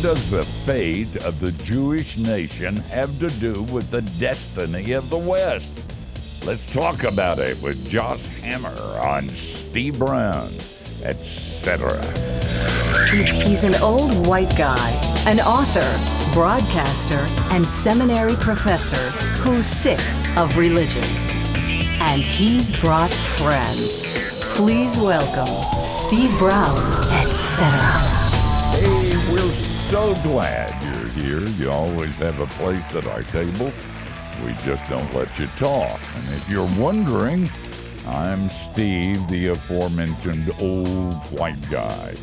does the fate of the Jewish nation have to do with the destiny of the West? Let's talk about it with Josh Hammer on Steve Brown, etc. He's an old white guy, an author, broadcaster, and seminary professor who's sick of religion. And he's brought friends. Please welcome Steve Brown, etc. Hey, we're so glad you're here. You always have a place at our table. We just don't let you talk. And if you're wondering, I'm Steve, the aforementioned old white guy.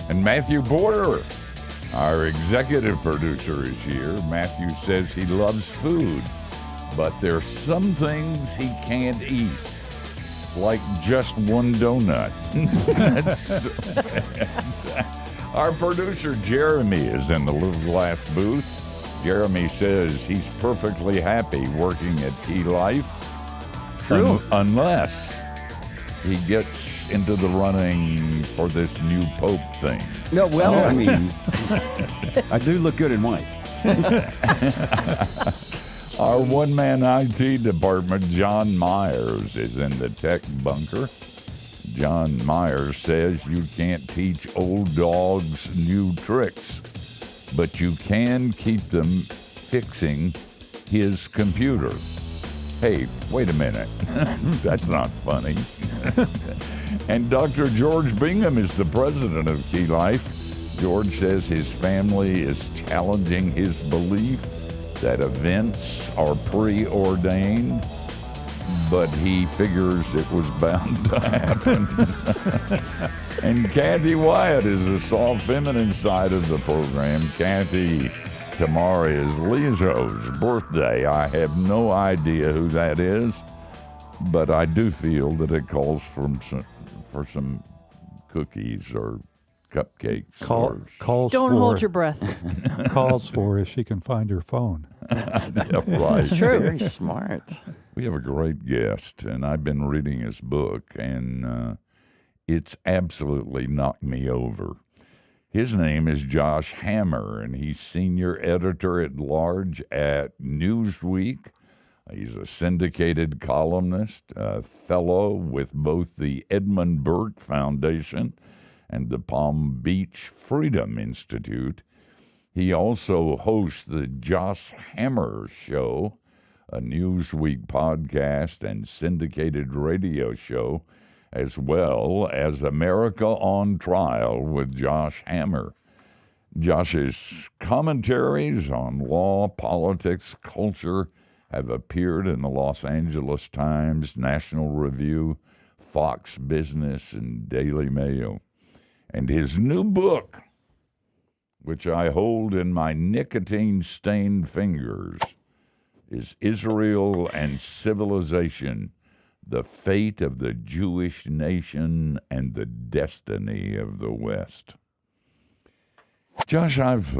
And Matthew Porter, our executive producer, is here. Matthew says he loves food, but there's some things he can't eat, like just one donut. Our producer, Jeremy, is in the little glass booth. Jeremy says he's perfectly happy working at Key Life. True. Unless he gets into the running for this new Pope thing. No, well, I mean, I do look good in white. Our one-man IT department, John Myers, is in the tech bunker. John Myers says you can't teach old dogs new tricks, but you can keep them fixing his computer. Hey, wait a minute. That's not funny. And Dr. George Bingham is the president of Key Life. George says his family is challenging his belief that events are preordained, but he figures it was bound to happen. And Kathy Wyatt is the soft feminine side of the program. Kathy, tomorrow is Lizzo's birthday. I have no idea who that is, but I do feel that it calls for some cookies or cupcakes. Calls Don't for, hold your breath. calls for if she can find her phone. Yeah, right. It's true. Very smart. We have a great guest, and I've been reading his book, and it's absolutely knocked me over. His name is Josh Hammer, and he's senior editor-at-large at Newsweek. He's a syndicated columnist, a fellow with both the Edmund Burke Foundation and the Palm Beach Freedom Institute. He also hosts the Josh Hammer Show, a Newsweek podcast and syndicated radio show, as well as America on Trial with Josh Hammer. Josh's commentaries on law, politics, culture have appeared in the Los Angeles Times, National Review, Fox Business, and Daily Mail. And his new book, which I hold in my nicotine-stained fingers, is Israel and Civilization, the Fate of the Jewish Nation and the Destiny of the West. Josh, I've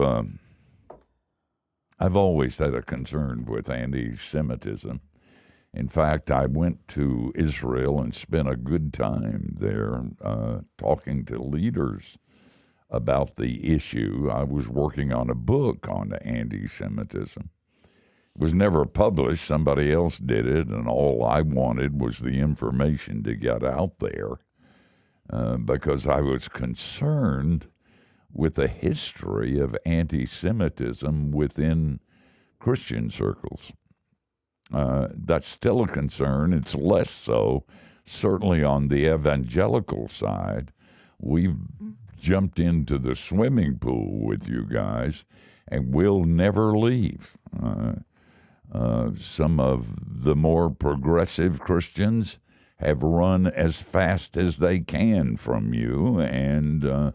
always had a concern with anti-Semitism. In fact, I went to Israel and spent a good time there talking to leaders about the issue. I was working on a book on anti-Semitism. It was never published. Somebody else did it, and all I wanted was the information to get out there because I was concerned with the history of anti-Semitism within Christian circles. That's still a concern. It's less so, certainly on the evangelical side. We've jumped into the swimming pool with you guys, and we'll never leave. Some of the more progressive Christians have run as fast as they can from you, and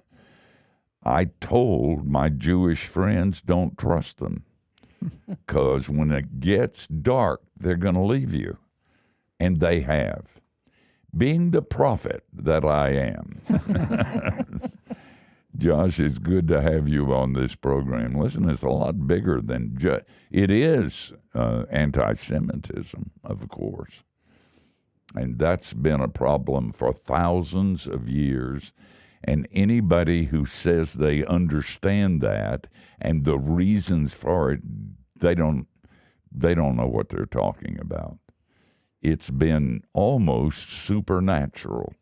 I told my Jewish friends, don't trust them. Because when it gets dark, they're going to leave you. And they have. Being the prophet that I am. Josh, it's good to have you on this program. Listen, it's a lot bigger than just... It is anti-Semitism, of course. And that's been a problem for thousands of years. And anybody who says they understand that and the reasons for it, they don't know what they're talking about. It's been almost supernatural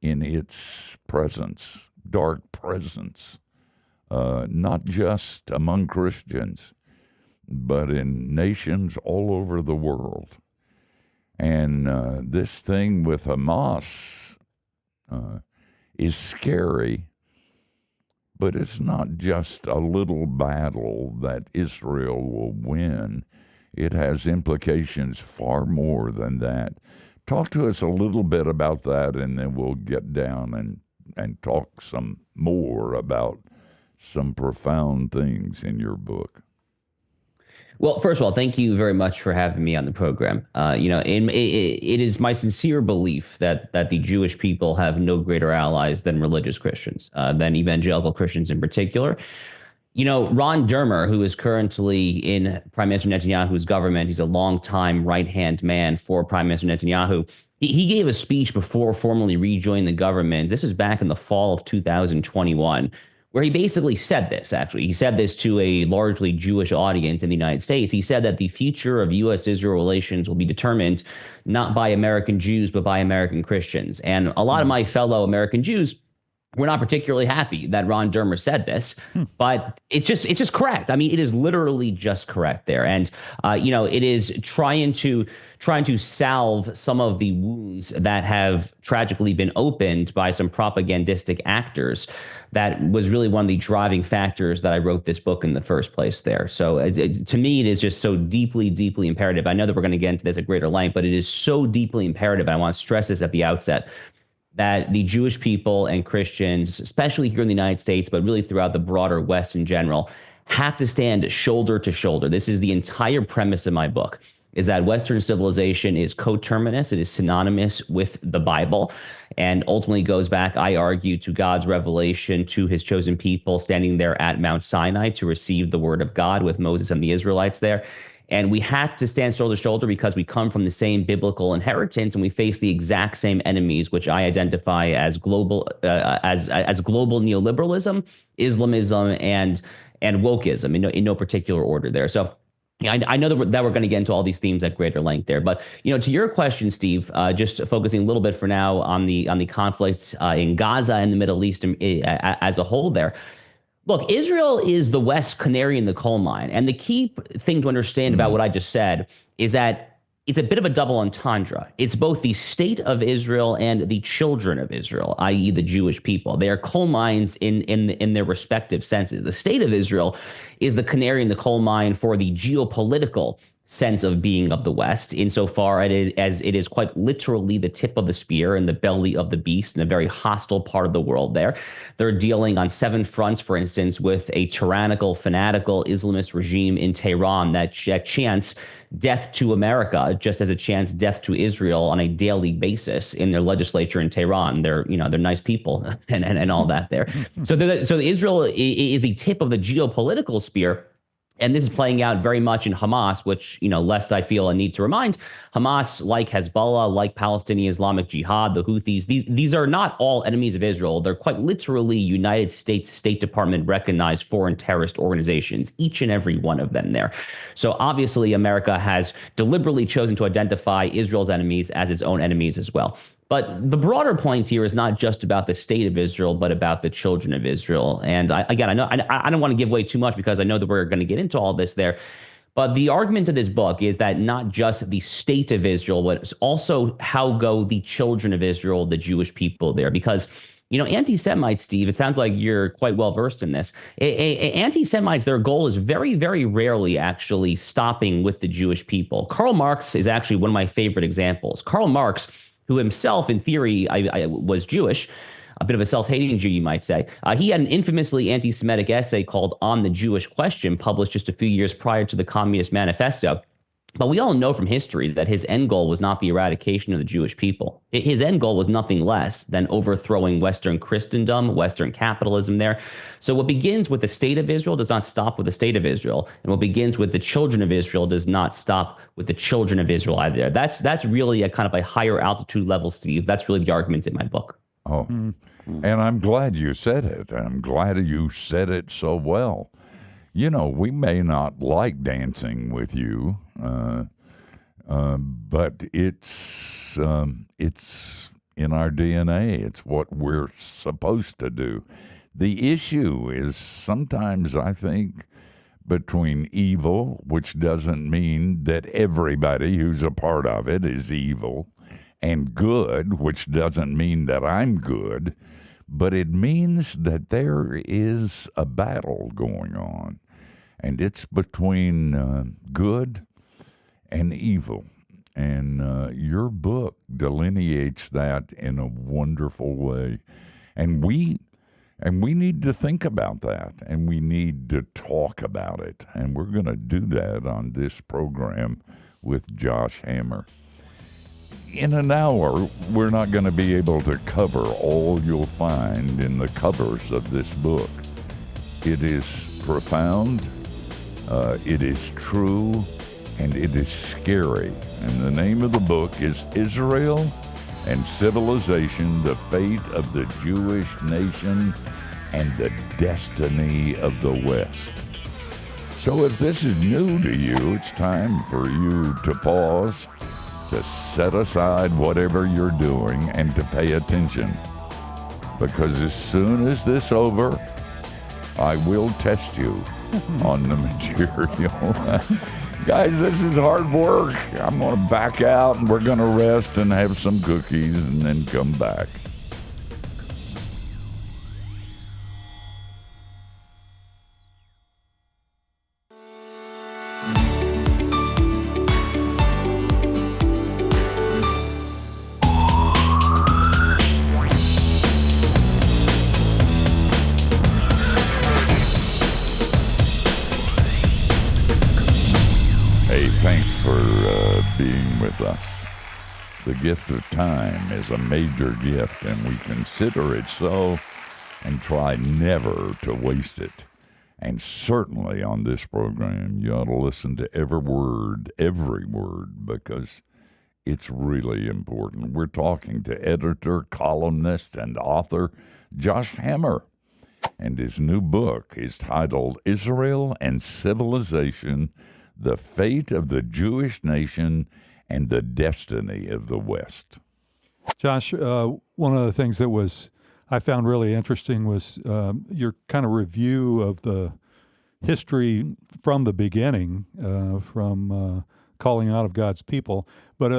in its presence, dark presence, not just among Christians, but in nations all over the world. And this thing with Hamas is scary, but it's not just a little battle that Israel will win. It has implications far more than that. Talk to us a little bit about that, and then we'll get down and talk some more about some profound things in your book. Well, first of all, thank you very much for having me on the program. It is my sincere belief that the Jewish people have no greater allies than religious Christians, than evangelical Christians in particular. Ron Dermer, who is currently in Prime Minister Netanyahu's government, he's a longtime right-hand man for Prime Minister Netanyahu. He gave a speech before formally rejoining the government. This is back in the fall of 2021, where he basically said this, actually. He said this to a largely Jewish audience in the United States. He said that the future of U.S.-Israel relations will be determined not by American Jews, but by American Christians. And a lot of my fellow American Jews were not particularly happy that Ron Dermer said this, but it's just correct. I mean, it is literally just correct there. And, it is trying to salve some of the wounds that have tragically been opened by some propagandistic actors. That was really one of the driving factors that I wrote this book in the first place there. So to me, it is just so deeply, deeply imperative. I know that we're going to get into this at greater length, but it is so deeply imperative. And I want to stress this at the outset, that the Jewish people and Christians, especially here in the United States, but really throughout the broader West in general, have to stand shoulder to shoulder. This is the entire premise of my book, is that Western civilization is coterminous, it is synonymous with the Bible, and ultimately goes back, I argue, to God's revelation to his chosen people standing there at Mount Sinai to receive the word of God with Moses and the Israelites there. And we have to stand shoulder to shoulder because we come from the same biblical inheritance and we face the exact same enemies, which I identify as global as global neoliberalism, Islamism, and wokeism in no particular order there. So I know that we're going to get into all these themes at greater length there, but to your question, Steve, just focusing a little bit for now on the conflicts in Gaza and the Middle East as a whole there. Look, Israel is the West's canary in the coal mine. And the key thing to understand about what I just said is that it's a bit of a double entendre. It's both the state of Israel and the children of Israel, i.e. the Jewish people. They are coal mines in their respective senses. The state of Israel is the canary in the coal mine for the geopolitical sense of being of the West, insofar as it is quite literally the tip of the spear and the belly of the beast in a very hostile part of the world there. They're dealing on 7 fronts, for instance, with a tyrannical, fanatical Islamist regime in Tehran that chants death to America, just as it chants death to Israel on a daily basis in their legislature in Tehran. They're nice people and all that there. So Israel is the tip of the geopolitical spear. And this is playing out very much in Hamas, which, lest I feel a need to remind, Hamas, like Hezbollah, like Palestinian Islamic Jihad, the Houthis, these are not all enemies of Israel. They're quite literally United States State Department recognized foreign terrorist organizations, each and every one of them there. So obviously, America has deliberately chosen to identify Israel's enemies as its own enemies as well. But the broader point here is not just about the state of Israel, but about the children of Israel. And I know I don't want to give away too much because I know that we're going to get into all this there. But the argument of this book is that not just the state of Israel, but also how go the children of Israel, the Jewish people there. Because, anti-Semites, Steve, it sounds like you're quite well versed in this. Anti-Semites, their goal is very, very rarely actually stopping with the Jewish people. Karl Marx is actually one of my favorite examples. Karl Marx, who himself, in theory, I was Jewish, a bit of a self-hating Jew, you might say. He had an infamously anti-Semitic essay called On the Jewish Question, published just a few years prior to the Communist Manifesto. But we all know from history that his end goal was not the eradication of the Jewish people. His end goal was nothing less than overthrowing Western Christendom, Western capitalism there. So what begins with the state of Israel does not stop with the state of Israel. And what begins with the children of Israel does not stop with the children of Israel either. That's really a kind of a higher altitude level, Steve. That's really the argument in my book. Oh, and I'm glad you said it. I'm glad you said it so well. You know, we may not like dancing with you, but it's in our DNA. It's what we're supposed to do. The issue is sometimes, I think, between evil, which doesn't mean that everybody who's a part of it is evil, and good, which doesn't mean that I'm good, but it means that there is a battle going on, and it's between good and evil. And your book delineates that in a wonderful way. And we need to think about that, and we need to talk about it. And we're going to do that on this program with Josh Hammer. In an hour, we're not going to be able to cover all you'll find in the covers of this book. It is profound, it is true, and it is scary. And the name of the book is Israel and Civilization, the Fate of the Jewish Nation and the Destiny of the West. So if this is new to you, it's time for you to pause, to set aside whatever you're doing and to pay attention. Because as soon as this over, I will test you on the material. Guys, this is hard work. I'm going to back out and we're going to rest and have some cookies and then come back. Thanks for being with us. The gift of time is a major gift, and we consider it so and try never to waste it. And certainly on this program, you ought to listen to every word, because it's really important. We're talking to editor, columnist, and author Josh Hammer, and his new book is titled Israel and Civilization, the Fate of the Jewish Nation and the Destiny of the West. Josh, one of the things that I found really interesting was your kind of review of the history from the beginning, from calling out of God's people, but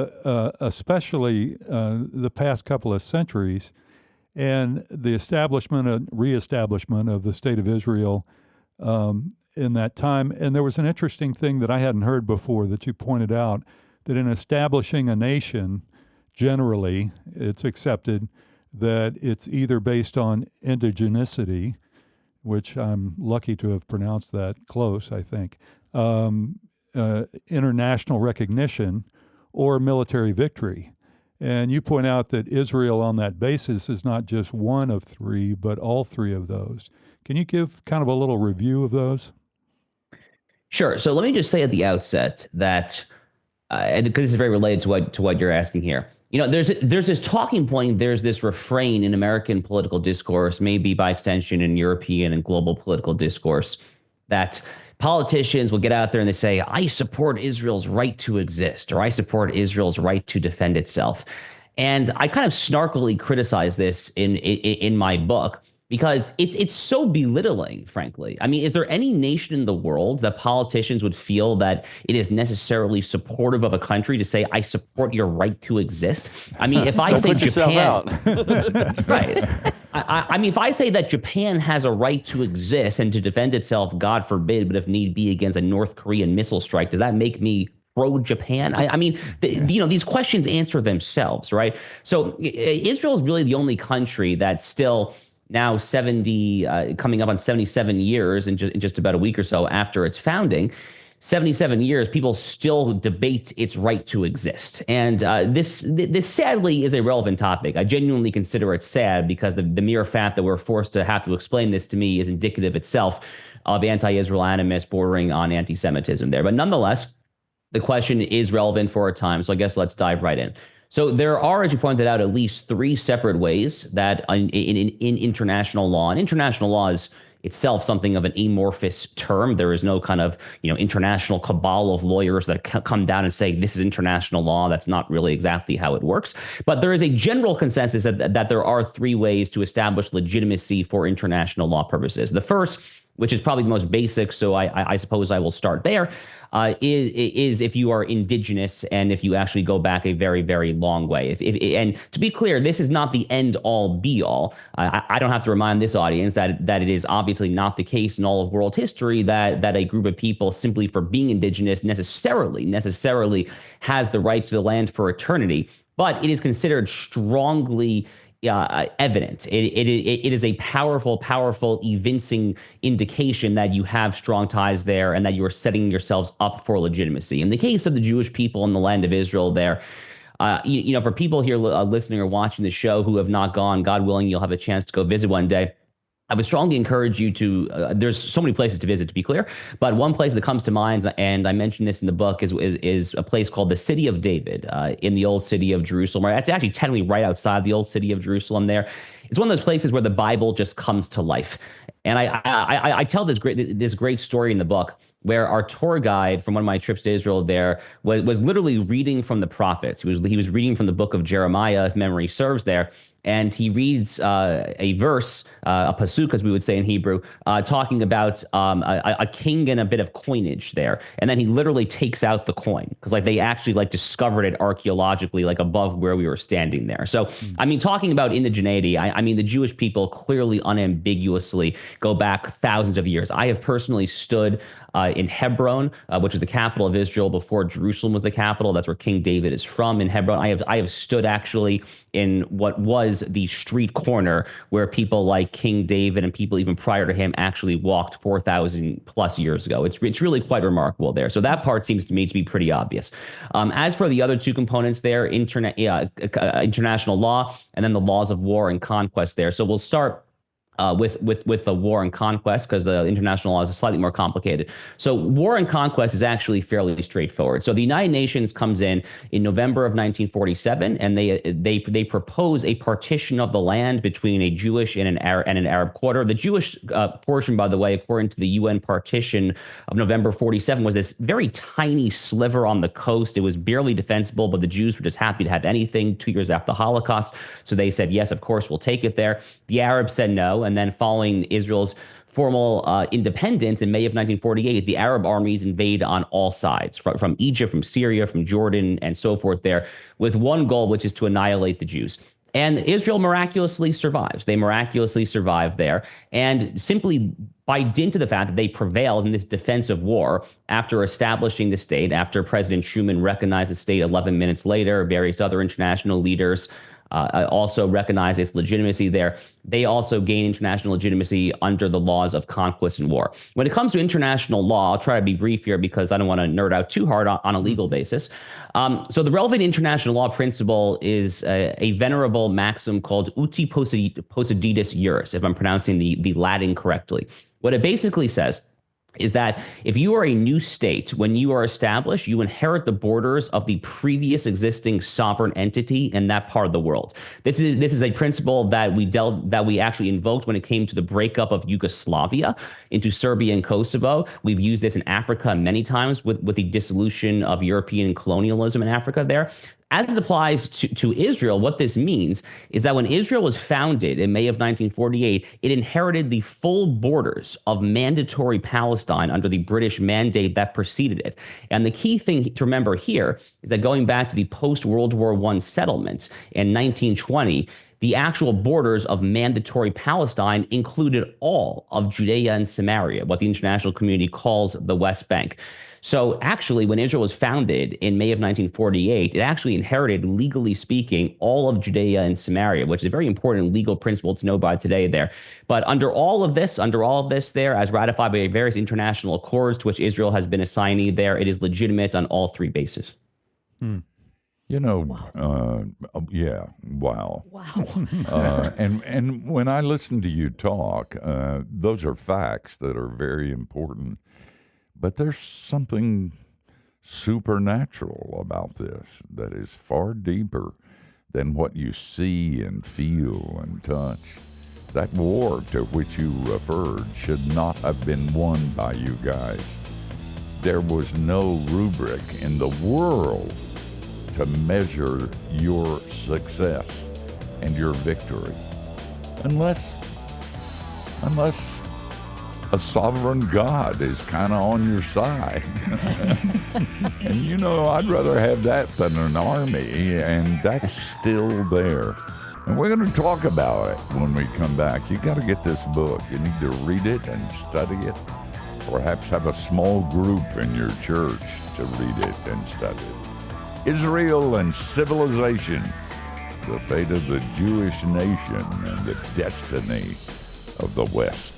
especially the past couple of centuries and the establishment and reestablishment of the State of Israel in that time. And there was an interesting thing that I hadn't heard before that you pointed out, that in establishing a nation, generally, it's accepted that it's either based on indigeneity, which I'm lucky to have pronounced that close, I think, international recognition, or military victory. And you point out that Israel on that basis is not just one of three, but all three of those. Can you give kind of a little review of those? Sure. So let me just say at the outset that, because this is very related to what you're asking here. You know, there's this talking point, there's this refrain in American political discourse, maybe by extension in European and global political discourse, that politicians will get out there and they say, I support Israel's right to exist, or I support Israel's right to defend itself. And I kind of snarkily criticize this in my book, because it's so belittling, frankly. I mean, is there any nation in the world that politicians would feel that it is necessarily supportive of a country to say, I support your right to exist? I mean, if I say Japan, right. I mean, if I say that Japan has a right to exist and to defend itself, God forbid, but if need be against a North Korean missile strike, does that make me pro-Japan? I mean, these questions answer themselves, right? So Israel is really the only country that's still now 70, coming up on 77 years in just about a week or so after its founding. 77 years, people still debate its right to exist. And this sadly is a relevant topic. I genuinely consider it sad, because the mere fact that we're forced to have to explain this to me is indicative itself of anti-Israel animus bordering on anti-Semitism there. But nonetheless, the question is relevant for our time. So I guess let's dive right in. So there are, as you pointed out, at least three separate ways that in international law, and international law is itself something of an amorphous term. There is no kind of, international cabal of lawyers that come down and say this is international law. That's not really exactly how it works. But there is a general consensus that there are three ways to establish legitimacy for international law purposes. The first, which is probably the most basic, so I suppose I will start there, is if you are indigenous and if you actually go back a very, very long way. And to be clear, this is not the end all be all. I don't have to remind this audience that it is obviously not the case in all of world history that a group of people simply for being indigenous necessarily has the right to the land for eternity. But it is considered strongly evident. It is a powerful evincing indication that you have strong ties there and that you are setting yourselves up for legitimacy. In the case of the Jewish people in the land of Israel there, for people here listening or watching the show who have not gone, God willing, you'll have a chance to go visit one day. I would strongly encourage you to, there's so many places to visit, to be clear, but one place that comes to mind, and I mentioned this in the book, is a place called the City of David in the old city of Jerusalem. It's actually technically right outside the old city of Jerusalem there. It's one of those places where the Bible just comes to life. And I tell this great story in the book where our tour guide from one of my trips to Israel there was literally reading from the prophets. He was reading from the book of Jeremiah, if memory serves there. And he reads a verse, a pasuk, as we would say in Hebrew, talking about a king and a bit of coinage there. And then he literally takes out the coin because they actually discovered it archaeologically, above where we were standing there. So, I mean, talking about indigeneity, I mean, the Jewish people clearly unambiguously go back thousands of years. I have personally stood in Hebron, which is the capital of Israel before Jerusalem was the capital. That's where King David is from, in Hebron. I have stood actually in what was the street corner where people like King David and people even prior to him actually walked 4,000 plus years ago. It's really quite remarkable there. So that part seems to me to be pretty obvious. As for the other two components there, international law and then the laws of war and conquest there. So we'll start with the war and conquest, because the international law is slightly more complicated. So war and conquest is actually fairly straightforward. So the United Nations comes in November of 1947, and they propose a partition of the land between a Jewish and an Arab quarter. The Jewish portion, by the way, according to the UN partition of November 47, was this very tiny sliver on the coast. It was barely defensible, but the Jews were just happy to have anything 2 years after the Holocaust. So they said, yes, of course, we'll take it there. The Arabs said no. And then following Israel's formal independence in May of 1948, the Arab armies invade on all sides, from Egypt, from Syria, from Jordan, and so forth there, with one goal, which is to annihilate the Jews. And Israel miraculously survives. They miraculously survive there. And simply by dint of the fact that they prevailed in this defensive war after establishing the state, after President Truman recognized the state 11 minutes later, various other international leaders also recognize its legitimacy there. They also gain international legitimacy under the laws of conquest and war. When it comes to international law, I'll try to be brief here because I don't want to nerd out too hard on a legal basis. So the relevant international law principle is a venerable maxim called uti possidetis juris, if I'm pronouncing the Latin correctly. What it basically says is that if you are a new state, when you are established, you inherit the borders of the previous existing sovereign entity in that part of the world. This is a principle that we actually invoked when it came to the breakup of Yugoslavia into Serbia and Kosovo. We've used this in Africa many times with the dissolution of European colonialism in Africa there. As it applies to Israel, what this means is that when Israel was founded in May of 1948, it inherited the full borders of mandatory Palestine under the British mandate that preceded it. And the key thing to remember here is that going back to the post-World War I settlements in 1920, the actual borders of mandatory Palestine included all of Judea and Samaria, what the international community calls the West Bank. So actually, when Israel was founded in May of 1948, it actually inherited, legally speaking, all of Judea and Samaria, which is a very important legal principle to know by today there. But under all of this there, as ratified by various international accords to which Israel has been a signee there, it is legitimate on all three bases. You know, yeah, wow. And when I listen to you talk, those are facts that are very important. But there's something supernatural about this that is far deeper than what you see and feel and touch. That war to which you referred should not have been won by you guys. There was no rubric in the world to measure your success and your victory, unless a sovereign God is kind of on your side. And you know, I'd rather have that than an army, and that's still there. And we're going to talk about it when we come back. You got to get this book. You need to read it and study it. Perhaps have a small group in your church to read it and study it. Israel and Civilization, the fate of the Jewish nation and the destiny of the West.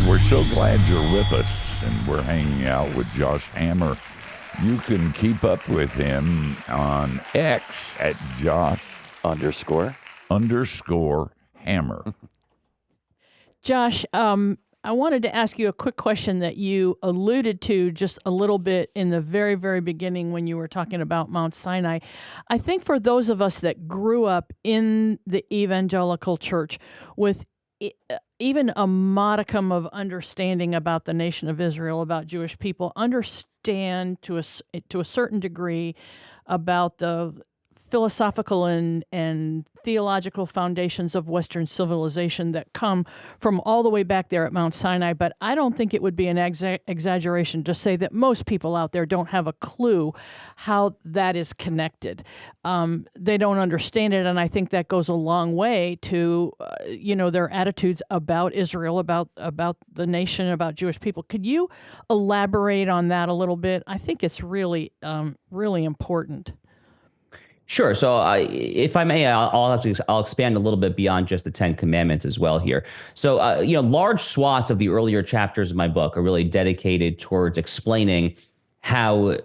We're so glad you're with us, and we're hanging out with Josh Hammer. You can keep up with him on X at Josh__Hammer. Josh, I wanted to ask you a quick question that you alluded to just a little bit in the very, very beginning when you were talking about Mount Sinai. I think for those of us that grew up in the evangelical church with even a modicum of understanding about the nation of Israel, about Jewish people, understand to a certain degree about the philosophical and theological foundations of Western civilization that come from all the way back there at Mount Sinai. But I don't think it would be an exaggeration to say that most people out there don't have a clue how that is connected. They don't understand it, and I think that goes a long way to their attitudes about Israel, about the nation, about Jewish people. Could you elaborate on that a little bit? I think it's really, really important. Sure. So, if I may, I'll expand a little bit beyond just the Ten Commandments as well here. So, large swaths of the earlier chapters of my book are really dedicated towards explaining how,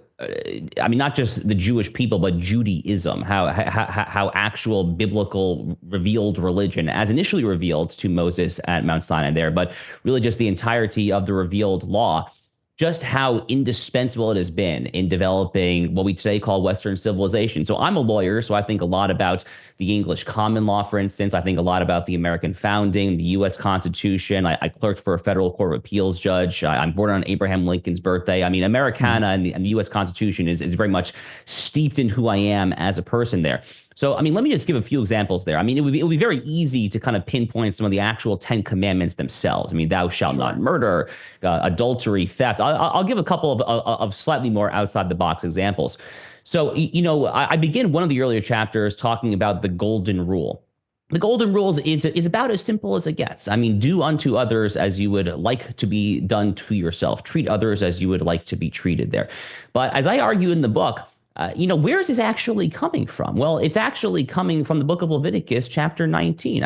not just the Jewish people, but Judaism, how actual biblical revealed religion, as initially revealed to Moses at Mount Sinai there, but really just the entirety of the revealed law, just how indispensable it has been in developing what we today call Western civilization. So I'm a lawyer, so I think a lot about the English common law, for instance. I think a lot about the American founding, the U.S. Constitution. I clerked for a federal court of appeals judge. I'm born on Abraham Lincoln's birthday. I mean, Americana and the U.S. Constitution is very much steeped in who I am as a person there. So, let me just give a few examples there. It would be very easy to kind of pinpoint some of the actual 10 commandments themselves. Thou shalt not murder, adultery, theft. I'll give a couple of slightly more outside the box examples. So, I begin one of the earlier chapters talking about the golden rule. The golden rule is about as simple as it gets. Do unto others as you would like to be done to yourself. Treat others as you would like to be treated there. But as I argue in the book, where is this actually coming from? Well, it's actually coming from the book of Leviticus, chapter 19.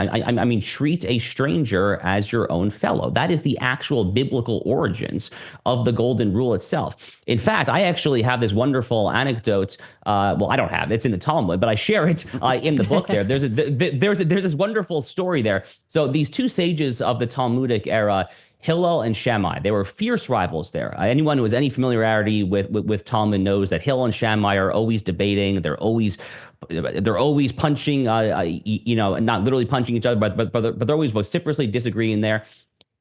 Treat a stranger as your own fellow. That is the actual biblical origins of the golden rule itself. In fact, I actually have this wonderful anecdote. I don't have it. It's in the Talmud, but I share it in the book there. There's this wonderful story there. So these two sages of the Talmudic era, Hillel and Shammai, they were fierce rivals there. Anyone who has any familiarity with Talmud knows that Hillel and Shammai are always debating. They're always punching, not literally punching each other, but they're always vociferously disagreeing there.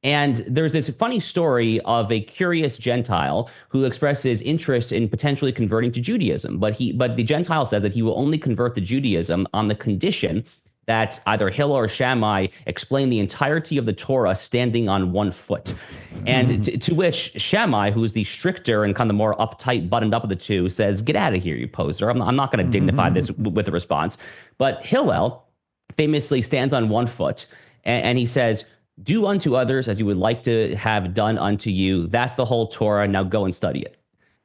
And there's this funny story of a curious Gentile who expresses interest in potentially converting to Judaism. But the Gentile says that he will only convert to Judaism on the condition that either Hillel or Shammai explain the entirety of the Torah standing on one foot. And to which Shammai, who's the stricter and kind of more uptight, buttoned up of the two, says, "Get out of here, you poser. I'm not going to dignify this with a response." But Hillel famously stands on one foot and he says, "Do unto others as you would like to have done unto you. That's the whole Torah. Now go and study it."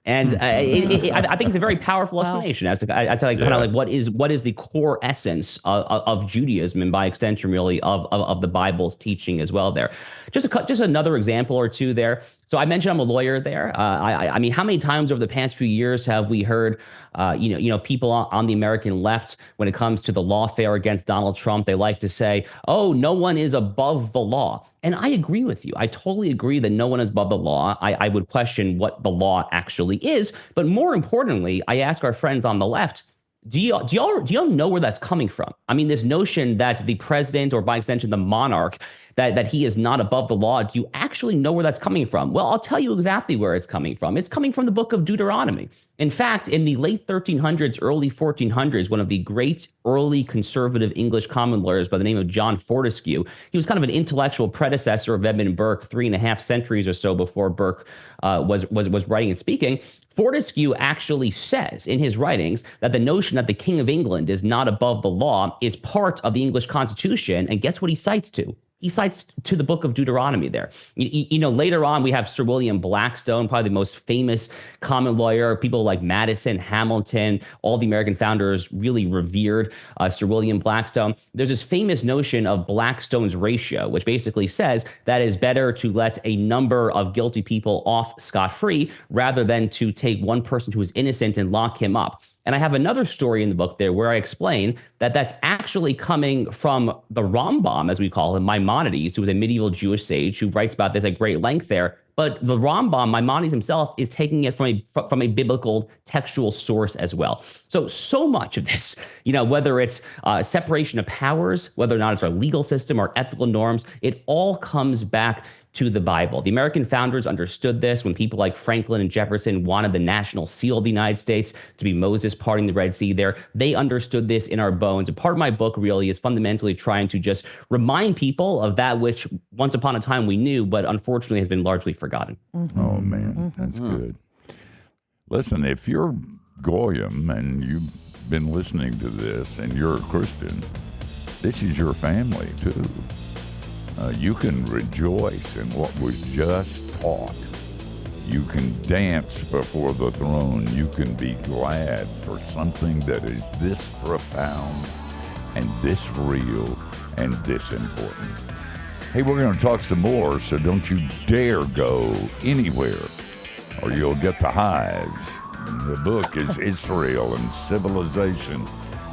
And I think it's a very powerful explanation as to like, kind of like what is the core essence of Judaism, and by extension, really of the Bible's teaching as well. There, just another example or two there. So I mentioned I'm a lawyer there. I mean, how many times over the past few years have we heard, people on the American left, when it comes to the lawfare against Donald Trump, they like to say, "Oh, no one is above the law." And I agree with you. I totally agree that no one is above the law. I would question what the law actually is. But more importantly, I ask our friends on the left, do y'all know where that's coming from? I mean, this notion that the president, or by extension, the monarch, that he is not above the law, do you actually know where that's coming from? Well, I'll tell you exactly where it's coming from. It's coming from the book of Deuteronomy. In fact, in the late 1300s, early 1400s, one of the great early conservative English common lawyers by the name of John Fortescue, he was kind of an intellectual predecessor of Edmund Burke 3.5 centuries or so before Burke was writing and speaking. Fortescue actually says in his writings that the notion that the King of England is not above the law is part of the English Constitution. And guess what he cites to? He cites to the book of Deuteronomy there. Later on, we have Sir William Blackstone, probably the most famous common lawyer. People like Madison, Hamilton, all the American founders really revered Sir William Blackstone. There's this famous notion of Blackstone's ratio, which basically says that it's better to let a number of guilty people off scot-free rather than to take one person who is innocent and lock him up. And I have another story in the book there where I explain that that's actually coming from the Rambam, as we call him, Maimonides, who was a medieval Jewish sage who writes about this at great length there. But the Rambam, Maimonides himself, is taking it from a biblical textual source as well. So much of this, whether it's separation of powers, whether or not it's our legal system or ethical norms, it all comes back to the Bible. The American founders understood this when people like Franklin and Jefferson wanted the national seal of the United States to be Moses parting the Red Sea there. They understood this in our bones. And part of my book really is fundamentally trying to just remind people of that which once upon a time we knew, but unfortunately has been largely forgotten. Mm-hmm. Oh, man, that's good. Listen, if you're Goyim and you've been listening to this and you're a Christian, this is your family too. You can rejoice in what was just taught. You can dance before the throne. You can be glad for something that is this profound and this real and this important. Hey, we're going to talk some more, so don't you dare go anywhere or you'll get the hives. The book is Israel and Civilization,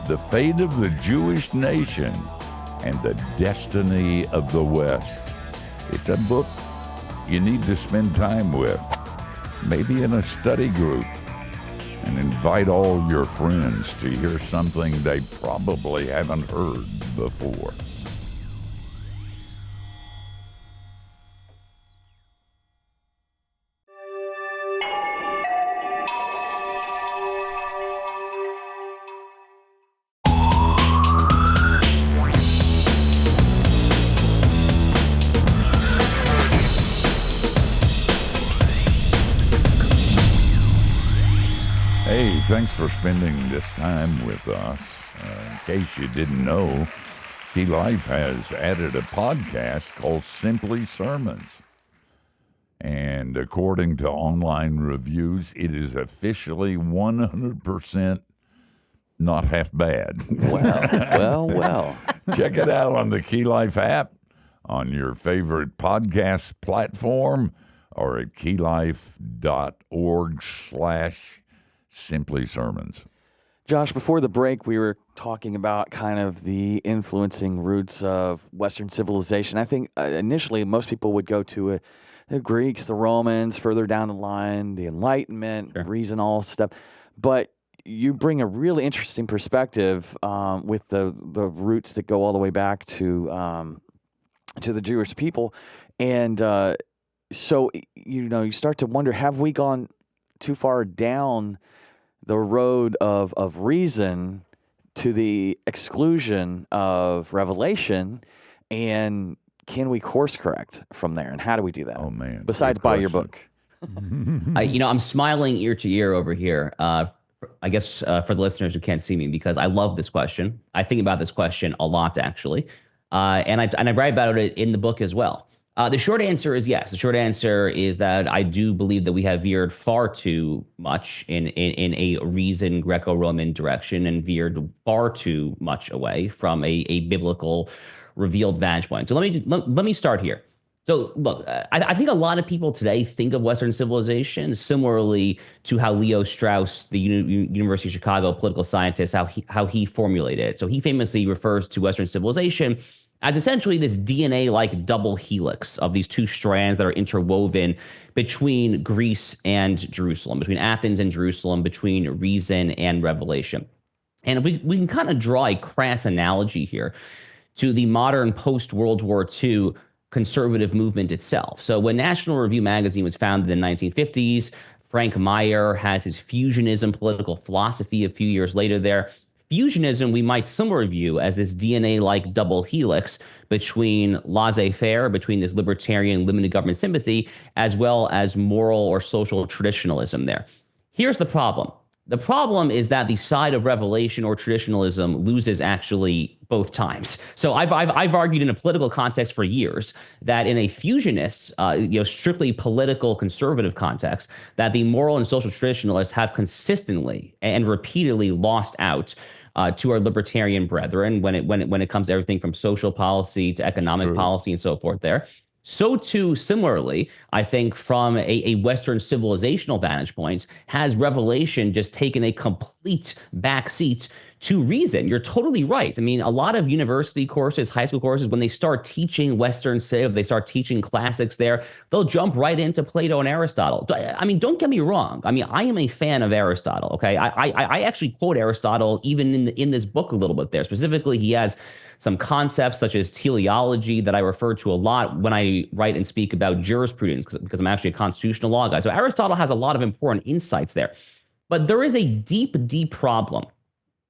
the Fate of the Jewish Nation, and the Destiny of the West. It's a book you need to spend time with, maybe in a study group, and invite all your friends to hear something they probably haven't heard before. Hey, thanks for spending this time with us. In case you didn't know, Key Life has added a podcast called Simply Sermons. And according to online reviews, it is officially 100% not half bad. Well. Check it out on the Key Life app, on your favorite podcast platform, or at keylife.org/Simply Sermons. Josh, before the break, we were talking about kind of the influencing roots of Western civilization. I think initially most people would go to the Greeks, the Romans, further down the line, the Enlightenment, Sure. reason, all stuff. But you bring a really interesting perspective with the roots that go all the way back to the Jewish people. And so, you start to wonder, have we gone too far down the road of reason to the exclusion of revelation, and can we course correct from there? And how do we do that? Oh, man. Besides Good buy your question. book. I'm smiling ear to ear over here. I guess for the listeners who can't see me, because I love this question. I think about this question a lot, actually. And I write about it in the book as well. The short answer is yes. The short answer is that I do believe that we have veered far too much in a reasoned Greco-Roman direction and veered far too much away from a biblical revealed vantage point. So let me start here. So look, I think a lot of people today think of Western civilization similarly to how Leo Strauss, the University of Chicago political scientist, how he formulated it. So he famously refers to Western civilization as essentially this DNA-like double helix of these two strands that are interwoven between Greece and Jerusalem, between Athens and Jerusalem, between reason and revelation. And we can kind of draw a crass analogy here to the modern post-World War II conservative movement itself. So when National Review magazine was founded in the 1950s, Frank Meyer has his fusionism political philosophy a few years later there. Fusionism, we might similarly view as this DNA-like double helix between laissez-faire, between this libertarian limited government sympathy, as well as moral or social traditionalism there. Here's the problem. The problem is that the side of revelation or traditionalism loses actually both times. So I've argued in a political context for years that in a fusionist, strictly political conservative context, that the moral and social traditionalists have consistently and repeatedly lost out to our libertarian brethren when it comes to everything from social policy to economic policy and so forth there. So too, similarly, I think from a Western civilizational vantage point, has revelation just taken a complete backseat to reason. You're totally right. I mean, a lot of university courses, high school courses, when they start teaching Western civ, they start teaching classics there, they'll jump right into Plato and Aristotle. I mean, don't get me wrong. I mean, I am a fan of Aristotle, okay? I actually quote Aristotle even in this book a little bit there. Specifically, he has some concepts such as teleology that I refer to a lot when I write and speak about jurisprudence, because I'm actually a constitutional law guy. So Aristotle has a lot of important insights there. But there is a deep, deep problem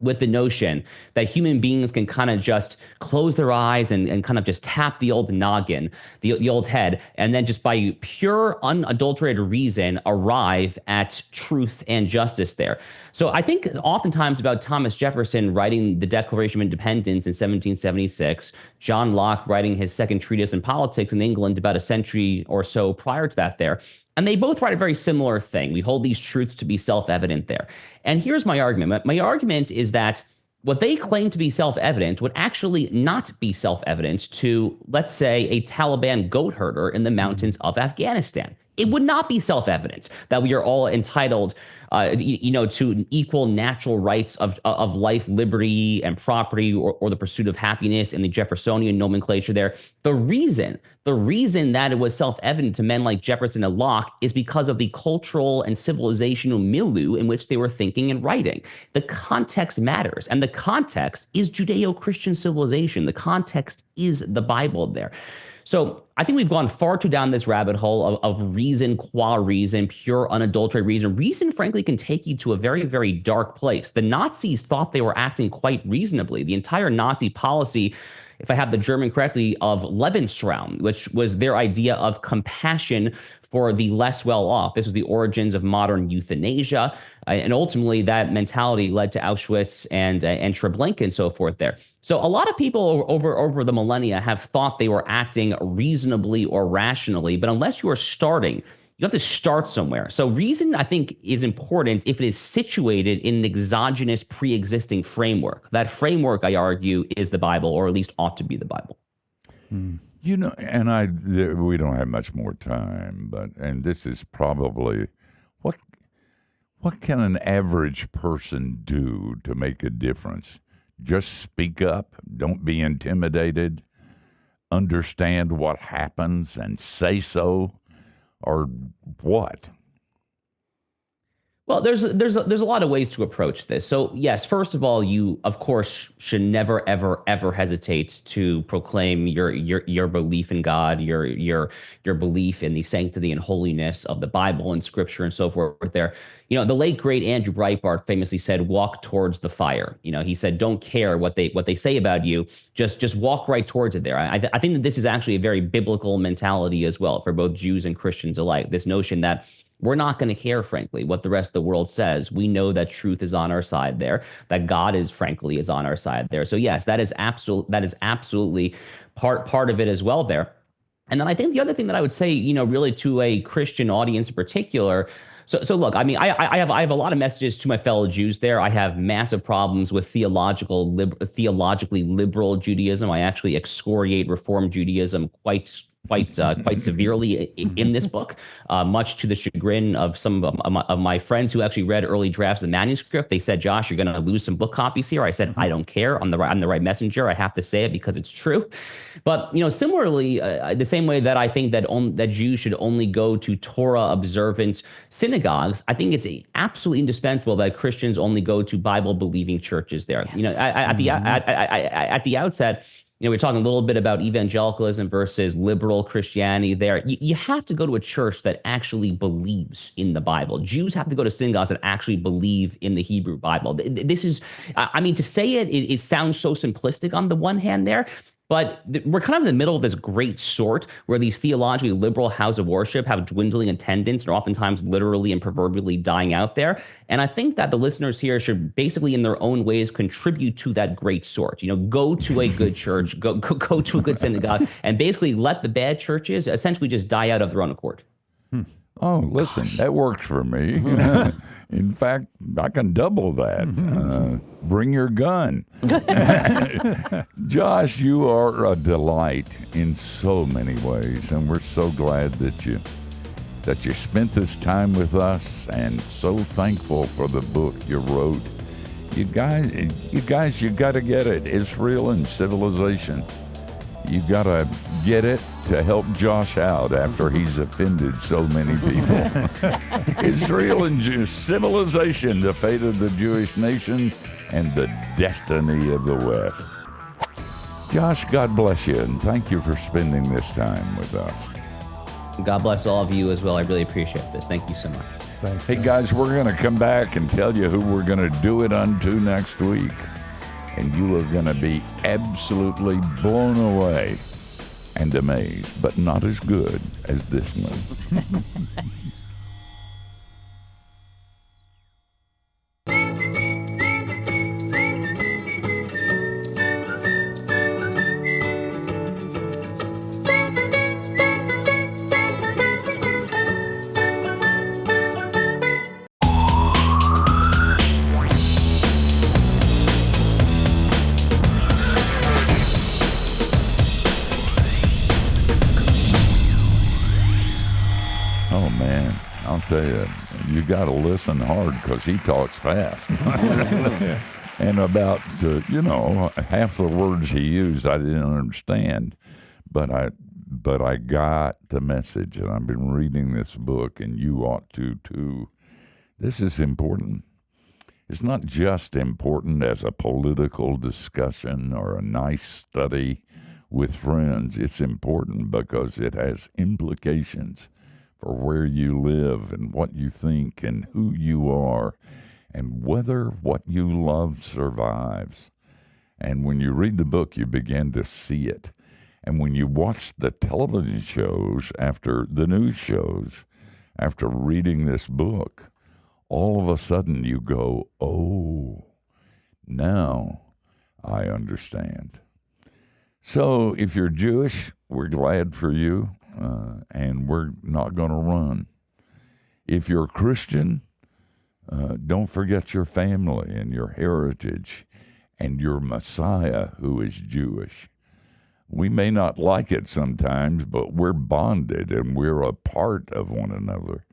with the notion that human beings can kind of just close their eyes and kind of just tap the old noggin, the old head, and then just by pure unadulterated reason arrive at truth and justice there. So I think oftentimes about Thomas Jefferson writing the Declaration of Independence in 1776, John Locke writing his second treatise on politics in England about a century or so prior to that there. And they both write a very similar thing. We hold these truths to be self-evident there. And here's my argument. My argument is that what they claim to be self-evident would actually not be self-evident to, let's say, a Taliban goat herder in the mountains of Afghanistan. It would not be self-evident that we are all entitled to equal natural rights of life, liberty, and property, or the pursuit of happiness in the Jeffersonian nomenclature there. The reason that it was self-evident to men like Jefferson and Locke is because of the cultural and civilizational milieu in which they were thinking and writing. The context matters, and the context is Judeo-Christian civilization. The context is the Bible there. So I think we've gone far too down this rabbit hole of reason qua reason, pure unadulterated reason. Reason, frankly, can take you to a very, very dark place. The Nazis thought they were acting quite reasonably. The entire Nazi policy, if I have the German correctly, of Lebensraum, which was their idea of compassion for the less well-off. This was the origins of modern euthanasia. And ultimately, that mentality led to Auschwitz and Treblinka and so forth there. So a lot of people over the millennia have thought they were acting reasonably or rationally, but unless you are starting, you have to start somewhere. So reason, I think, is important if it is situated in an exogenous pre-existing framework. That framework, I argue, is the Bible, or at least ought to be the Bible. You know, and we don't have much more time, and this is probably what can an average person do to make a difference? Just speak up, don't be intimidated, understand what happens and say so, or what? Well, there's a lot of ways to approach this. So yes, first of all, you of course should never ever hesitate to proclaim your belief in God, your belief in the sanctity and holiness of the Bible and Scripture and so forth. There, the late great Andrew Breitbart famously said, "Walk towards the fire." He said, "Don't care what they say about you, just walk right towards it." There, I think that this is actually a very biblical mentality as well for both Jews and Christians alike. This notion that we're not going to care, frankly, what the rest of the world says. We know that truth is on our side there, that God is on our side there. So yes, that is absolutely part of it as well there. And then I think the other thing that I would say, really to a Christian audience in particular. So look, I mean, I have a lot of messages to my fellow Jews there. I have massive problems with theologically liberal Judaism. I actually excoriate Reform Judaism quite severely in this book, much to the chagrin of some of my friends who actually read early drafts of the manuscript. They said, "Josh, you're going to lose some book copies here." I said, "I don't care. I'm the right messenger. I have to say it because it's true." But similarly, the same way that I think that Jews should only go to Torah observant synagogues, I think it's absolutely indispensable that Christians only go to Bible believing churches there. Yes. At the outset, we're talking a little bit about evangelicalism versus liberal Christianity there. You have to go to a church that actually believes in the Bible. Jews have to go to synagogues that actually believe in the Hebrew Bible. This is, I mean, to say it sounds so simplistic on the one hand there, but we're kind of in the middle of this great sort where these theologically liberal houses of worship have dwindling attendance and are oftentimes literally and proverbially dying out there. And I think that the listeners here should basically in their own ways contribute to that great sort. Go to a good church, go to a good synagogue, and basically let the bad churches essentially just die out of their own accord. Oh, listen, that works for me. In fact, I can double that. Bring your gun. Josh, you are a delight in so many ways, and we're so glad that you spent this time with us, and so thankful for the book you wrote. You guys, you got to get it. Israel and Civilization. You got to get it to help Josh out after he's offended so many people. Israel and Civilization, the fate of the Jewish nation and the destiny of the West. Josh, God bless you, and thank you for spending this time with us. God bless all of you as well. I really appreciate this. Thank you so much. Thanks. Hey, guys, we're going to come back and tell you who we're going to do it unto next week. And you are going to be absolutely blown away and amazed, but not as good as this one. Oh, man, I'll tell you, you got to listen hard because he talks fast. And about, half the words he used I didn't understand, but I got the message, and I've been reading this book, and you ought to too. This is important. It's not just important as a political discussion or a nice study with friends. It's important because it has implications for where you live and what you think and who you are and whether what you love survives. And when you read the book, you begin to see it. And when you watch the television shows after the news shows, after reading this book, all of a sudden you go, oh, now I understand. So if you're Jewish, we're glad for you. And we're not going to run. If you're a Christian, don't forget your family and your heritage and your Messiah who is Jewish. We may not like it sometimes, but we're bonded and we're a part of one another.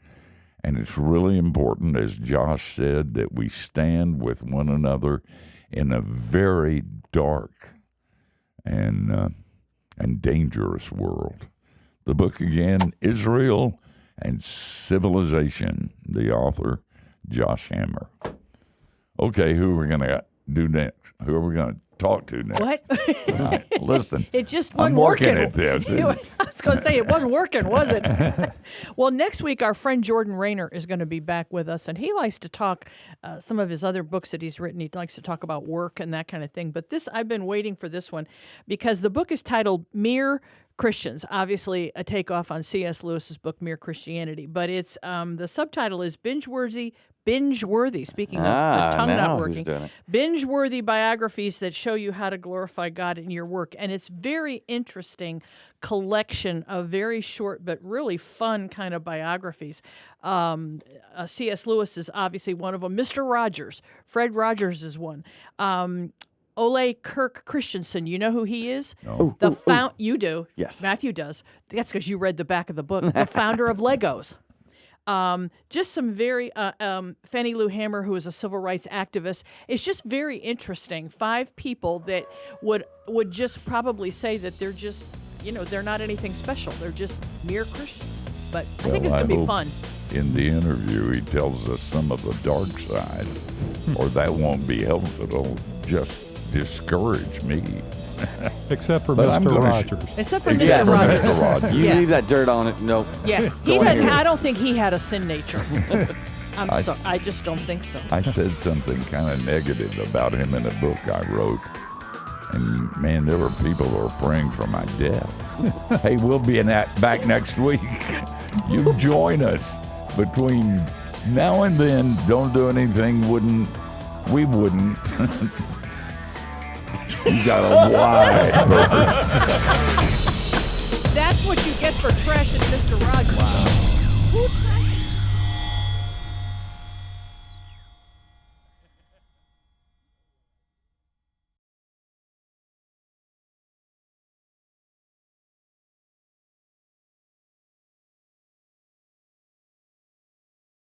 And it's really important, as Josh said, that we stand with one another in a very dark and dangerous world. The book again, Israel and Civilization, the author, Josh Hammer. Okay, who are we going to do next? Who are we going to talk to next? What? Right, listen, It just wasn't I'm working working. at this. I was going to say it wasn't working, was it? Well, next week our friend Jordan Rayner is going to be back with us, and he likes to talk some of his other books that he's written. He likes to talk about work and that kind of thing. But I've been waiting for this one because the book is titled Mere Christians, obviously a takeoff on C.S. Lewis's book Mere Christianity. But it's the subtitle is Binge-Worthy binge-worthy. Speaking of the tongue now not who's working, doing it? binge-worthy biographies that show you how to glorify God in your work, and it's very interesting collection of very short but really fun kind of biographies. C.S. Lewis is obviously one of them. Mr. Rogers, Fred Rogers is one. Ole Kirk Christensen, you know who he is? No. You do. Yes. Matthew does. That's because you read the back of the book. The founder of Legos. Just some very Fannie Lou Hamer, who is a civil rights activist. It's just very interesting. 5 people that would just probably say that they're just, they're not anything special. They're just mere Christians. But I think it's going to be fun. In the interview, he tells us some of the dark side, or that won't be helpful. It'll just discourage me. Except for But I'm Mr. gonna Rogers. Except for Except Mr. for Rogers. Mr. Rogers. You Yeah. leave that dirt on it. Nope. Yeah, he Don't doesn't. hear it. I don't think he had a sin nature. I sorry. I just don't think so. I said something kind of negative about him in a book I wrote. And man, there were people who were praying for my death. Hey, we'll be back next week. You join us. Between now and then, don't do anything we wouldn't. You got a wide berth. That's what you get for trashing Mr. Rogers. Wow.